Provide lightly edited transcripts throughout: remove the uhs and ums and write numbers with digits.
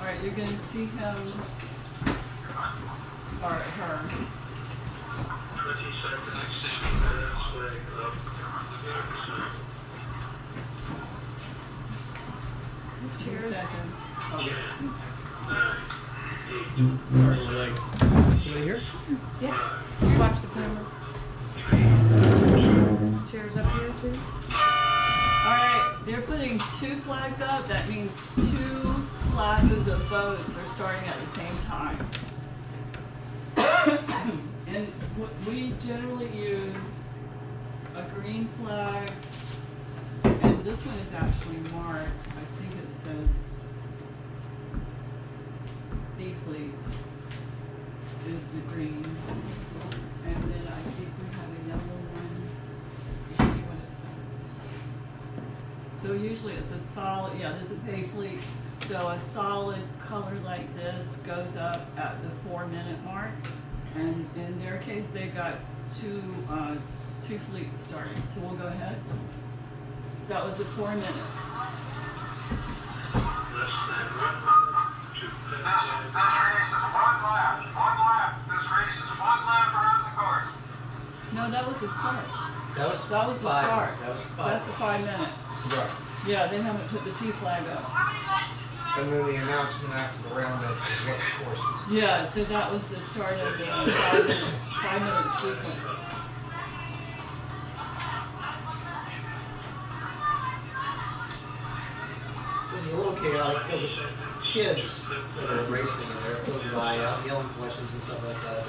Alright, you're going to see him or her. 20 seconds. Cheers. Seconds. Okay. Sorry, we're late. Somebody here? Yeah. Just watch the camera. Chairs up here too. Alright, they're putting 2 flags up. That means 2 classes of boats are starting at the same time. And we generally use a green flag, and this one is actually marked. I think it says B Fleet is the green, and then I think we have a yellow one. Let's see what it says. So usually it's a solid, yeah, this is A Fleet. So a solid color like this goes up at the 4-minute mark. And in their case, they got two fleets starting. So we'll go ahead. That was a 4-minute. Less than 2 minutes. This race is one lap. One lap. This race is one lap around the course. No, that was the start. That was the five. start. That was 5. That's the 5-minute. Right. Yeah, they haven't put the P flag up. And then the announcement after the round of what the course is. Yeah, so that was the start of the 5-minute sequence. This is a little chaotic because it's kids that are racing and they're floating by out yelling questions and stuff like that.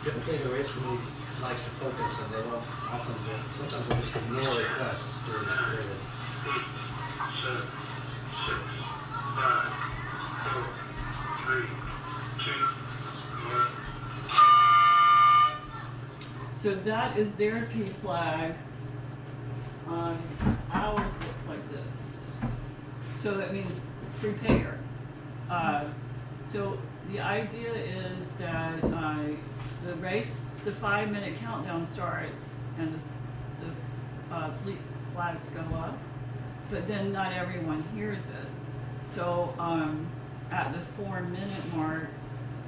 Typically the race committee likes to focus and they won't often, sometimes they'll just ignore requests during this period. 7, 6, 5, 4, 3, 2, 1. So that is their P flag. Ours looks like this. So that means prepare. So the idea is that the race, the 5-minute countdown starts and the fleet flags go up, but then not everyone hears it. So at the 4-minute mark,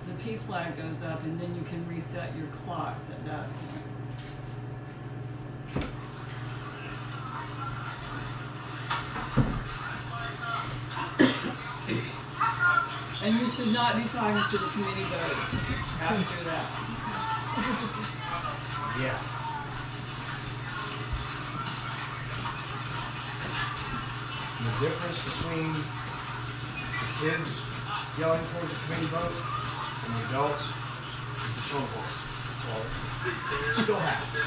the P flag goes up and then you can reset your clocks at that point. And you should not be talking to the committee vote after that. Yeah. The difference between the kids yelling towards the committee vote and the adults is the tone of voice. That's all. It still happens.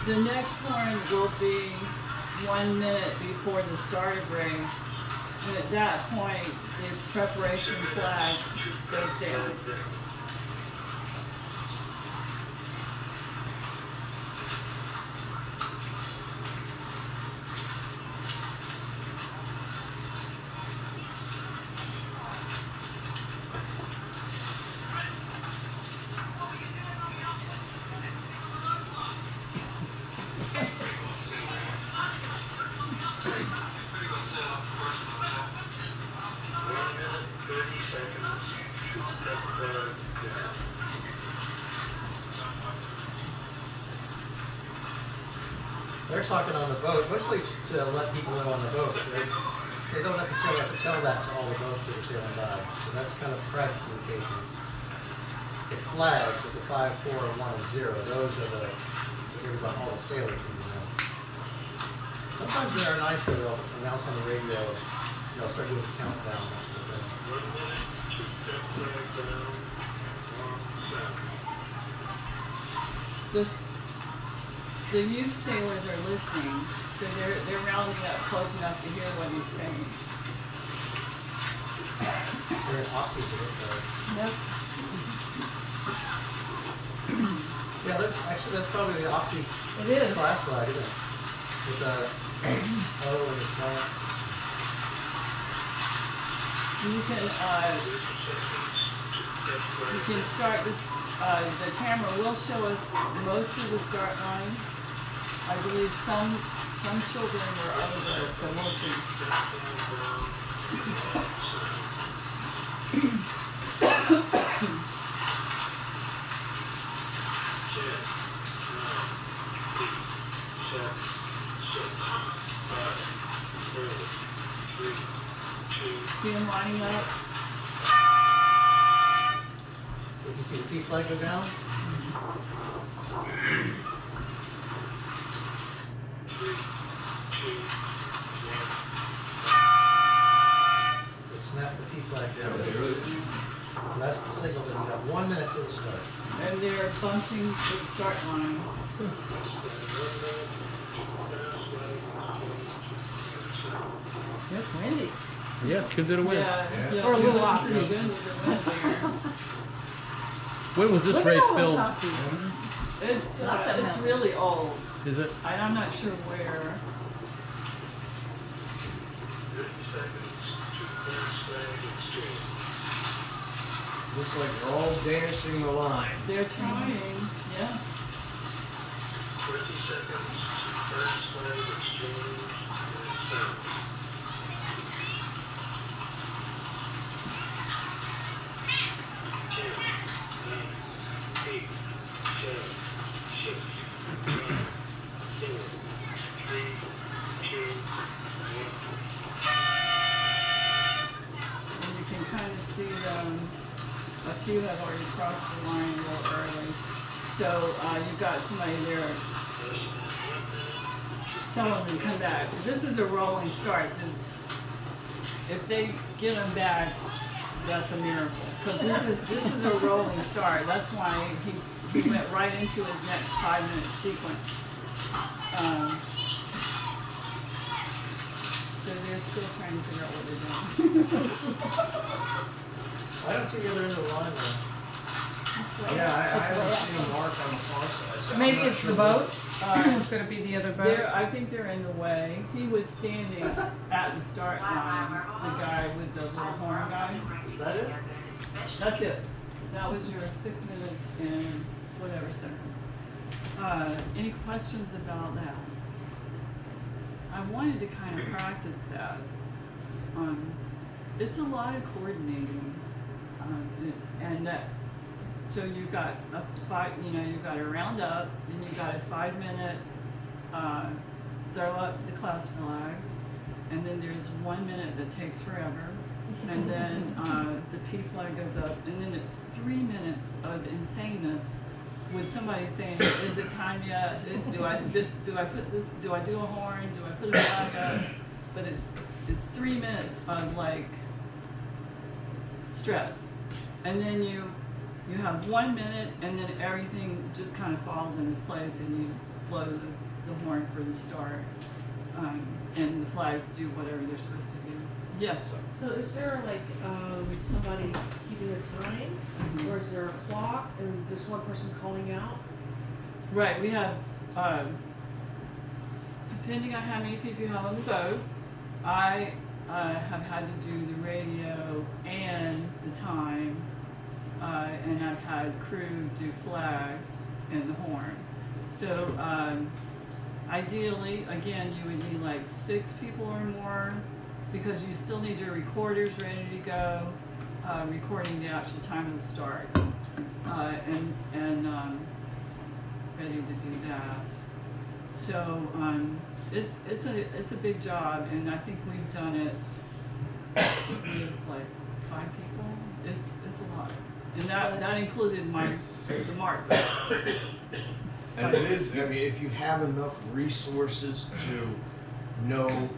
The next one will be 1 minute before the start of race. And at that point, the preparation flag goes down. They're talking on the boat, mostly to let people know on the boat, but they don't necessarily have to tell that to all the boats that are sailing by. So that's kind of private communication. The flags of the 5, 4, 1, and 0, those are the everybody, all the sailors need to know. Sometimes they are nice though, they'll announce on the radio, they'll start doing a countdown, that sort of thing. 1 minute, keep that flag down, 1 second. The youth sailors are listening, so they're rounding up close enough to hear what he's saying. They're in octaves of it, so. Yep. Yeah, that's probably the octave It is. class flag, isn't it? with the O and the slash. You can start this, the camera will show us most of the start line. I believe some children were over, so we'll see. See them lining up? Did you see the P flag go down? They snapped the P flag down. And that's the signal that you got 1 minute till the start. And they're bunching the start line. It's windy. Yeah, it's good to win. Yeah. Or a little off. Pretty good with the wind there. When was this Look at race all those filmed? hoppies. It's really old. Is it? I'm not sure where. 30 seconds to first flag exchange. Looks like they're all dancing the line. They're trying, yeah. 20 seconds to first flag exchange and sound. 10, 9, 8, 7, 6, 5, 4, 3, 2, 1. And you can kind of see them. A few have already crossed the line a little early. So you've got somebody there. Some of them come back. This is a rolling start, so if they get them back, that's a miracle. Because this is a rolling start. That's why he went right into his next 5-minute sequence. So they're still trying to figure out what they're doing. I don't see the other end of the line though. Yeah, I haven't seen a mark on the far side. So I'm Maybe not it's sure the boat. Uh, Could it be the other boat? I think they're in the way. He was standing at the start line, the guy with the little horn guy. Is that it? That's it. That was your 6 minutes and whatever seconds. Any questions about that? I wanted to kind of practice that. It's a lot of coordinating, and that. So you've got you've got a round up, and you've got a 5-minute throw up the class flags, and then there's 1 minute that takes forever, and then the P flag goes up, and then it's 3 minutes of insaneness with somebody saying, "Is it time yet? Do I put this? Do I do a horn? Do I put a flag up?" But it's 3 minutes of like stress, and then you have 1 minute, and then everything just kind of falls into place, and you blow the horn for the start, and the flags do whatever they're supposed to do. Yes. So is there like somebody keeping the time, or is there a clock and just one person calling out? Right. We have, depending on how many people you have on the boat, I have had to do the radio and the time, and I've had crew do flags and the horn. So ideally, again, you would need like 6 people or more, because you still need your recorders ready to go, recording the actual time of the start, and ready to do that. So it's a big job, and I think we've done it with like 5 people. It's a lot, and that included the mark. And it is, I mean, if you have enough resources to know,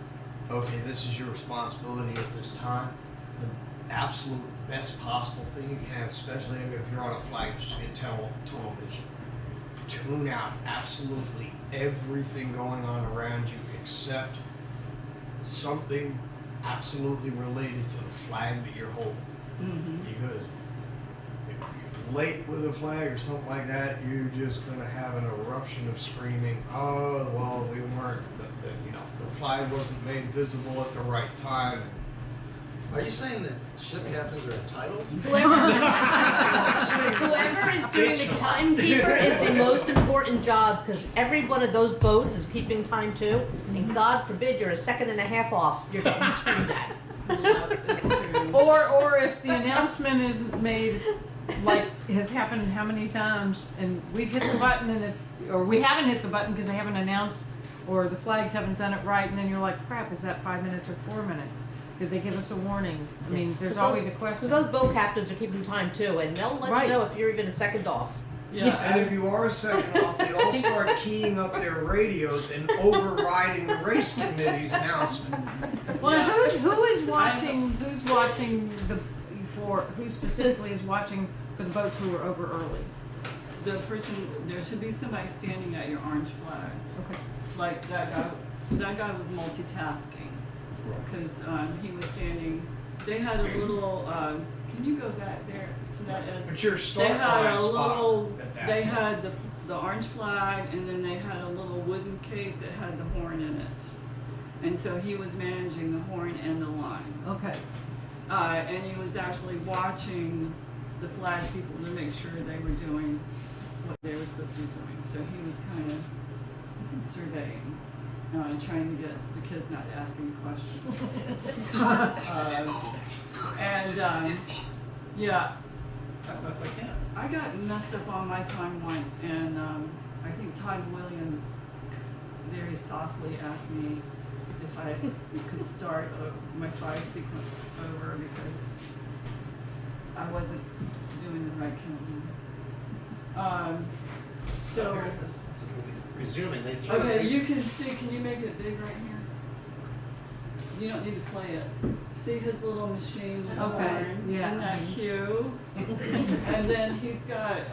okay, this is your responsibility at this time, the absolute best possible thing you can have, especially if you're on a flag, is just get tunnel vision. Tune out absolutely everything going on around you except something absolutely related to the flag that you're holding. Mm-hmm. Because if you're late with a flag or something like that, you're just going to have an eruption of screaming, oh, well, we weren't, flag wasn't made visible at the right time. Are you saying that ship captains are entitled? Whoever is doing the timekeeper is the most important job, because every one of those boats is keeping time too, and God forbid you're a second and a half off, you're getting screamed at. Yeah, it's true. Or if the announcement isn't made, like has happened how many times, and we've hit the button and or we haven't hit the button because they haven't announced, or the flags haven't done it right, and then you're like, crap, is that 5 minutes or 4 minutes? Did they give us a warning? I mean, there's always a question. Because those boat captains are keeping time too, and they'll let Right. you know if you're even a second off. Yeah. And if you are a second off, they all start keying up their radios and overriding the race committee's announcement. Well, Yeah. who is watching? Who's watching who specifically is watching for the boats who are over early? The person, there should be somebody standing at your orange flag. Okay. Like that guy was multitasking. Because he was standing, they had a little, can you go back there to that edge? But your They start had line a spot little, at that they point. had the orange flag, and then they had a little wooden case that had the horn in it. And so he was managing the horn and the line. Okay. And he was actually watching the flag people to make sure they were doing what they were supposed to be doing. So he was kind of surveying, trying to get the kids not to ask any questions. Yeah, I got messed up on my time once, and I think Todd Williams very softly asked me if I could start my 5 sequence over because I wasn't doing the right counting. So, Resuming, they threw okay, it. you can see, can you make it big right here? You don't need to play it. See his little machine with the Okay, horn? yeah. Isn't that cute? And then he's got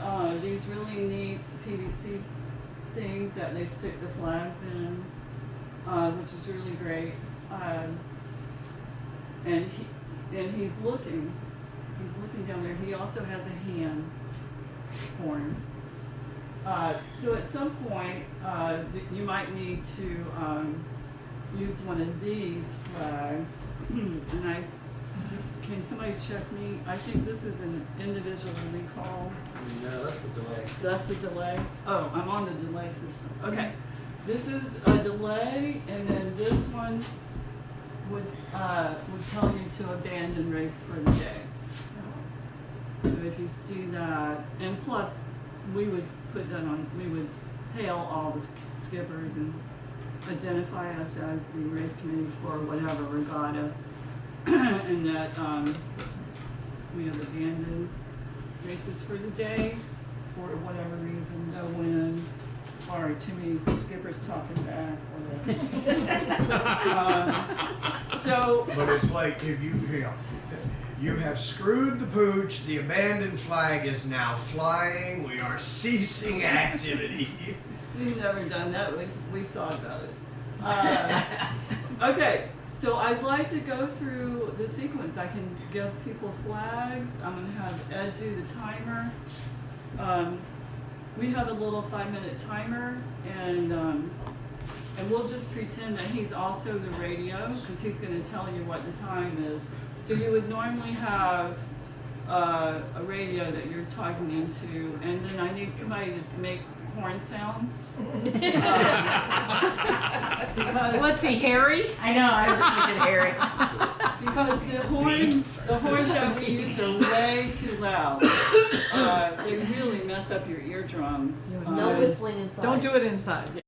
these really neat PVC things that they stick the flags in, which is really great. And he's looking down there. He also has a hand horn. So at some point, you might need to use one of these flags. And can somebody check me? I think this is an individual recall. No, that's the delay. That's the delay? Oh, I'm on the delay system. Okay. This is a delay, and then this one would tell you to abandon race for the day. So if you see that, and plus, we would put that on, we would hail all the skippers and identify us as the race committee for whatever regatta, and that we have abandoned races for the day for whatever reason, no wind, or too many skippers talking back, whatever. So, But it's like if you have screwed the pooch, the abandoned flag is now flying, we are ceasing activity. we've never done that. We've thought about it. Okay, so I'd like to go through the sequence. I can give people flags. I'm going to have Ed do the timer. We have a little 5-minute timer, and we'll just pretend that he's also the radio, because he's going to tell you what the time is. So you would normally have a radio that you're talking into, and then I need somebody to make horn sounds. Because Let's see, Harry? I know, I was just thinking Harry. Because the horns that we use are way too loud. They really mess up your eardrums. No whistling inside. Don't do it inside.